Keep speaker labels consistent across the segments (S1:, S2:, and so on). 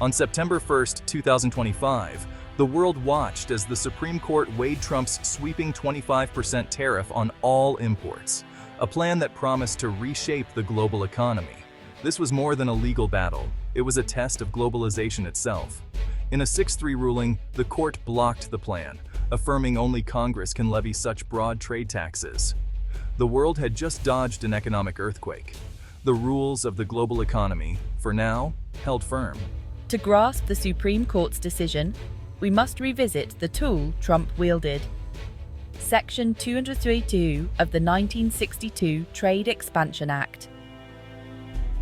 S1: On September 1, 2025, the world watched as the Supreme Court weighed Trump's sweeping 25% tariff on all imports, a plan that promised to reshape the global economy. This was more than a legal battle. It was a test of globalization itself. In a 6-3 ruling, the court blocked the plan, affirming only Congress can levy such broad trade taxes. The world had just dodged an economic earthquake. The rules of the global economy, for now, held firm.
S2: To grasp the Supreme Court's decision, we must revisit the tool Trump wielded. Section 232 of the 1962 Trade Expansion Act.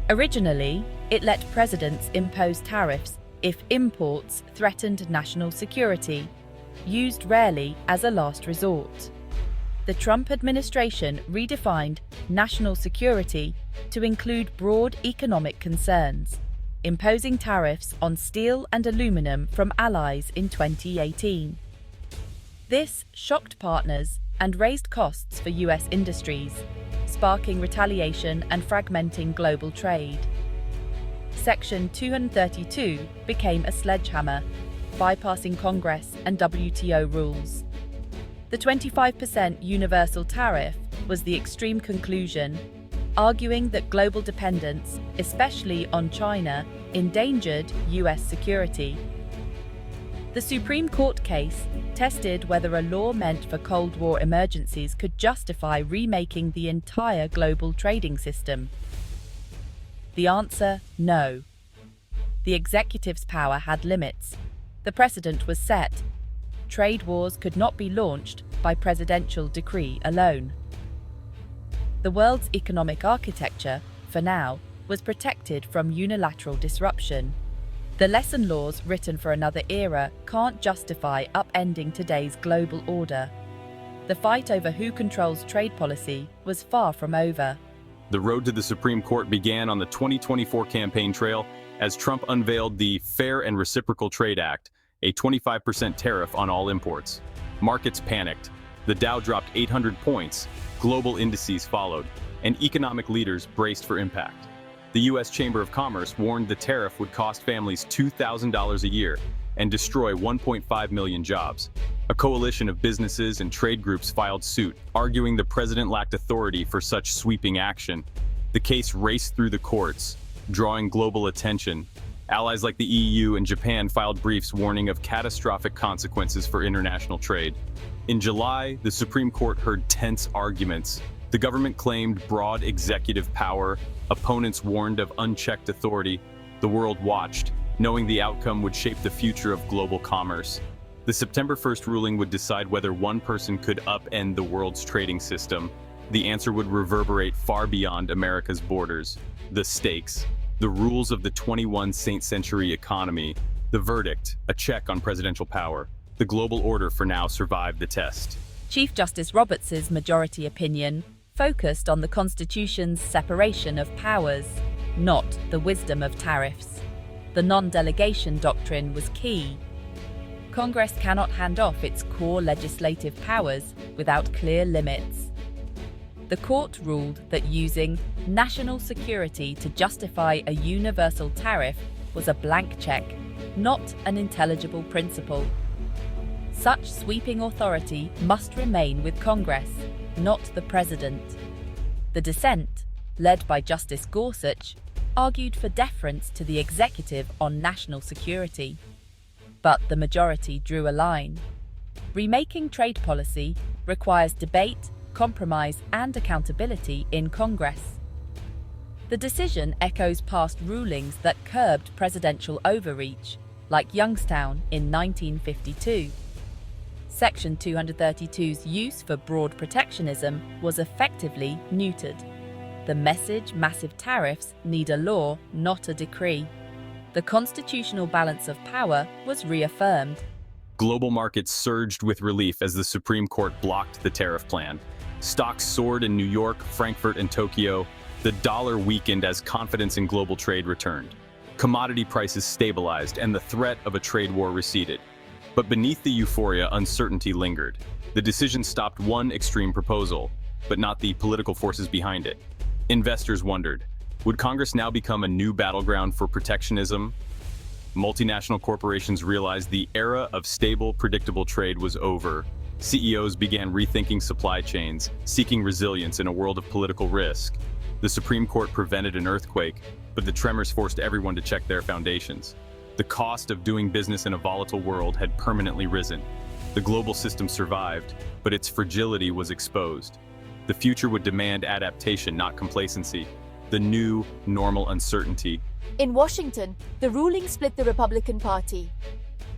S2: Originally, it let presidents impose tariffs if imports threatened national security, used rarely as a last resort. The Trump administration redefined national security to include broad economic concerns, imposing tariffs on steel and aluminum from allies in 2018. This shocked partners and raised costs for US industries, sparking retaliation and fragmenting global trade. Section 232 became a sledgehammer, bypassing Congress and WTO rules. The 25% universal tariff was the extreme conclusion, arguing that global dependence, especially on China, endangered US security. The Supreme Court case tested whether a law meant for Cold War emergencies could justify remaking the entire global trading system. The answer, no. The executive's power had limits. The precedent was set. Trade wars could not be launched by presidential decree alone. The world's economic architecture, for now, was protected from unilateral disruption. The lesson laws written for another era can't justify upending today's global order. The fight over who controls trade policy was far from over.
S3: The road to the Supreme Court began on the 2024 campaign trail as Trump unveiled the Fair and Reciprocal Trade Act, a 25% tariff on all imports. Markets panicked. The Dow dropped 800 points, global indices followed, and economic leaders braced for impact. The U.S. Chamber of Commerce warned the tariff would cost families $2,000 a year and destroy 1.5 million jobs. A coalition of businesses and trade groups filed suit, arguing the president lacked authority for such sweeping action. The case raced through the courts, drawing global attention. Allies like the EU and Japan filed briefs warning of catastrophic consequences for international trade. In July, the Supreme Court heard tense arguments. The government claimed broad executive power. Opponents warned of unchecked authority. The world watched, knowing the outcome would shape the future of global commerce. The September 1st ruling would decide whether one person could upend the world's trading system. The answer would reverberate far beyond America's borders. The stakes. The rules of the 21st century economy. The verdict, a check on presidential power. The global order for now survived the test.
S2: Chief Justice Roberts' majority opinion focused on the Constitution's separation of powers, not the wisdom of tariffs. The non-delegation doctrine was key. Congress cannot hand off its core legislative powers without clear limits. The court ruled that using national security to justify a universal tariff was a blank check, not an intelligible principle. Such sweeping authority must remain with Congress, not the president. The dissent, led by Justice Gorsuch, argued for deference to the executive on national security. But the majority drew a line. Remaking trade policy requires debate, compromise, and accountability in Congress. The decision echoes past rulings that curbed presidential overreach, like Youngstown in 1952. Section 232's use for broad protectionism was effectively neutered. The message massive tariffs need a law, not a decree. The constitutional balance of power was reaffirmed.
S3: Global markets surged with relief as the Supreme Court blocked the tariff plan. Stocks soared in New York, Frankfurt, and Tokyo. The dollar weakened as confidence in global trade returned. Commodity prices stabilized and the threat of a trade war receded. But beneath the euphoria, uncertainty lingered. The decision stopped one extreme proposal, but not the political forces behind it. Investors wondered, would Congress now become a new battleground for protectionism? Multinational corporations realized the era of stable, predictable trade was over. CEOs began rethinking supply chains, seeking resilience in a world of political risk. The Supreme Court prevented an earthquake, but the tremors forced everyone to check their foundations. The cost of doing business in a volatile world had permanently risen. The global system survived, but its fragility was exposed. The future would demand adaptation, not complacency. The new, normal uncertainty.
S4: In Washington, the ruling split the Republican Party.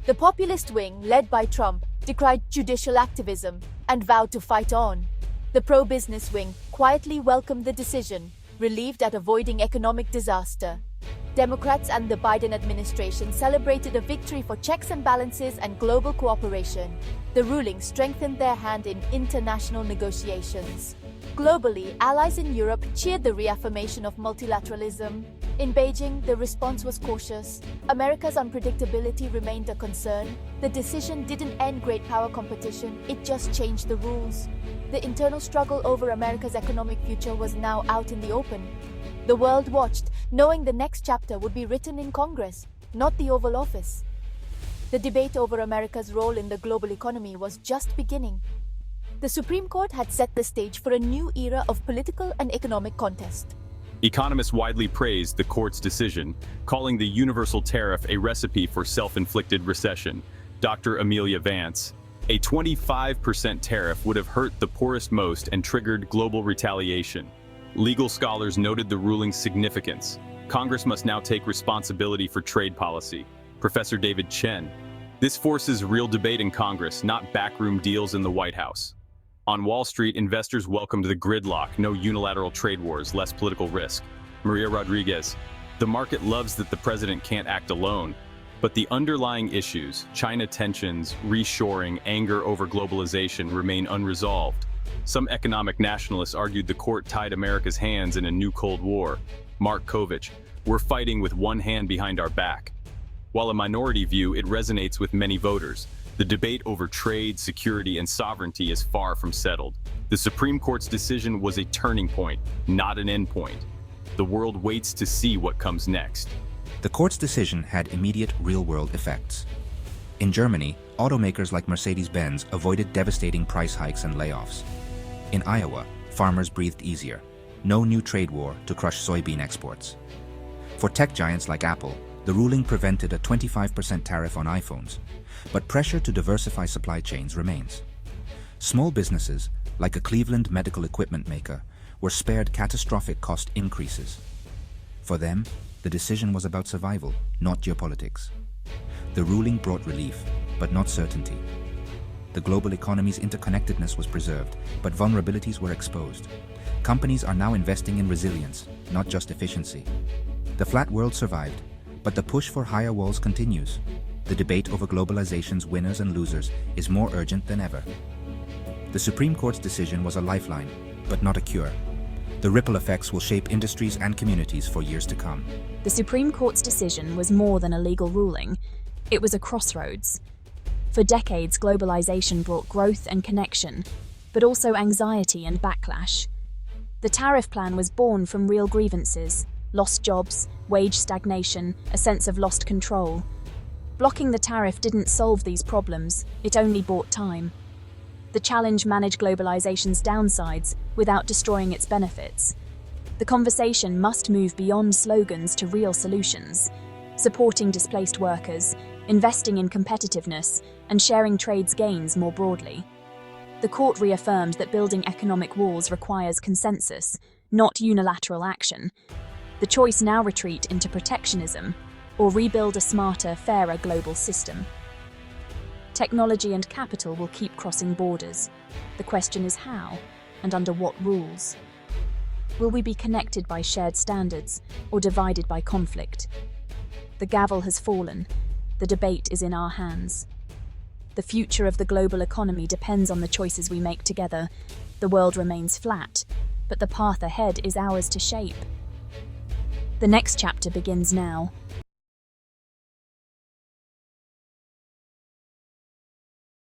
S4: The populist wing, led by Trump, decried judicial activism and vowed to fight on. The pro-business wing quietly welcomed the decision, relieved at avoiding economic disaster. Democrats and the Biden administration celebrated a victory for checks and balances and global cooperation. The ruling strengthened their hand in international negotiations. Globally, allies in Europe cheered the reaffirmation of multilateralism. In Beijing, the response was cautious. America's unpredictability remained a concern. The decision didn't end great power competition, it just changed the rules. The internal struggle over America's economic future was now out in the open. The world watched, knowing the next chapter would be written in Congress, not the Oval Office. The debate over America's role in the global economy was just beginning. The Supreme Court had set the stage for a new era of political and economic contest.
S3: Economists widely praised the court's decision, calling the universal tariff a recipe for self-inflicted recession. Dr. Amelia Vance, a 25% tariff would have hurt the poorest most and triggered global retaliation. Legal scholars noted the ruling's significance. Congress must now take responsibility for trade policy. Professor David Chen. This forces real debate in Congress, not backroom deals in the White House. On Wall Street, investors welcomed the gridlock, no unilateral trade wars, less political risk. Maria Rodriguez. The market loves that the president can't act alone, but the underlying issues, China tensions, reshoring, anger over globalization, remain unresolved. Some economic nationalists argued the court tied America's hands in a new Cold War. Mark Kovich, we're fighting with one hand behind our back. While a minority view, it resonates with many voters. The debate over trade, security, and sovereignty is far from settled. The Supreme Court's decision was a turning point, not an end point. The world waits to see what comes next.
S5: The court's decision had immediate real-world effects. In Germany, automakers like Mercedes-Benz avoided devastating price hikes and layoffs. In Iowa, farmers breathed easier. No new trade war to crush soybean exports. For tech giants like Apple, the ruling prevented a 25% tariff on iPhones, but pressure to diversify supply chains remains. Small businesses, like a Cleveland medical equipment maker, were spared catastrophic cost increases. For them, the decision was about survival, not geopolitics. The ruling brought relief, but not certainty. The global economy's interconnectedness was preserved, but vulnerabilities were exposed. Companies are now investing in resilience, not just efficiency. The flat world survived, but the push for higher walls continues. The debate over globalization's winners and losers is more urgent than ever. The Supreme Court's decision was a lifeline, but not a cure. The ripple effects will shape industries and communities for years to come.
S6: The Supreme Court's decision was more than a legal ruling. It was a crossroads. For decades, globalization brought growth and connection, but also anxiety and backlash. The tariff plan was born from real grievances: lost jobs, wage stagnation, a sense of lost control. Blocking the tariff didn't solve these problems, it only bought time. The challenge managed globalization's downsides without destroying its benefits. The conversation must move beyond slogans to real solutions, supporting displaced workers, investing in competitiveness, and sharing trade's gains more broadly. The court reaffirmed that building economic walls requires consensus, not unilateral action. The choice now retreat into protectionism, or rebuild a smarter, fairer global system. Technology and capital will keep crossing borders. The question is how, and under what rules? Will we be connected by shared standards, or divided by conflict? The gavel has fallen. The debate is in our hands. The future of the global economy depends on the choices we make together. The world remains flat, but the path ahead is ours to shape. The next chapter begins now.